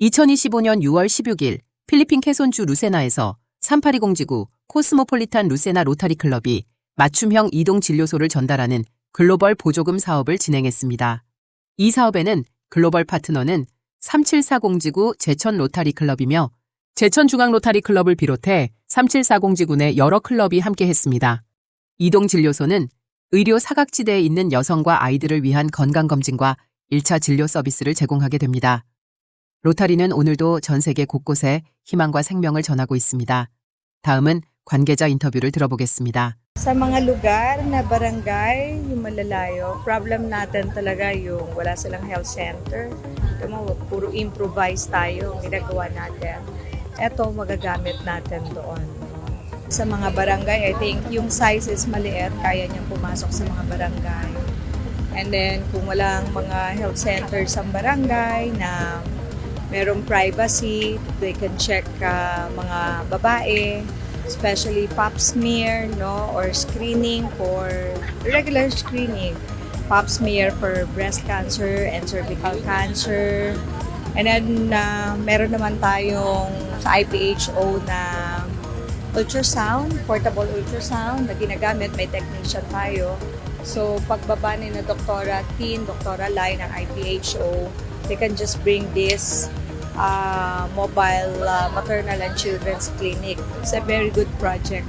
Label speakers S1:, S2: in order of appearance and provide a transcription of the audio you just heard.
S1: 2025년 6월 16일 필리핀 케손주 루세나에서 382공지구 코스모폴리탄 루세나 로타리 클럽이 맞춤형 이동 진료소를 전달하는 글로벌 보조금 사업을 진행했습니다. 이 사업에는 글로벌 파트너는 3740지구 제천 로타리 클럽이며 제천 중앙 로타리 클럽을 비롯해 3740지구 내 여러 클럽이 함께했습니다. 이동 진료소는 의료 사각지대에 있는 여성과 아이들을 위한 건강검진과 1차 진료 서비스를 제공하게 됩니다. 로타리는 오늘도 전 세계 곳곳에 희망과 생명을 전하고 있습니다. 다음은 관계자 인터뷰를 들어보겠습니다.
S2: Sa mga lugar na barangay, yung malalayo, problem natin talaga yung wala silang health center. Tama, puro improvise tayo, ginagawa natin. Ito magagamit natin doon. Sa mga barangay, I think yung size is maliit, kaya niyang pumasok sa mga barangay. And then, kung walang mga health centers sa barangay na merong privacy, they can check mga babae, especially pap smear, no, or screening for regular screening, pap smear for breast cancer and cervical cancer. And then meron naman tayong sa IPHO na ultrasound, portable ultrasound na ginagamit, may technician tayo. So pagbaba ni na Doktora Tin, Doktora Lai ng IPHO, they can just bring this mobile maternal and children's clinic. It's a very good project.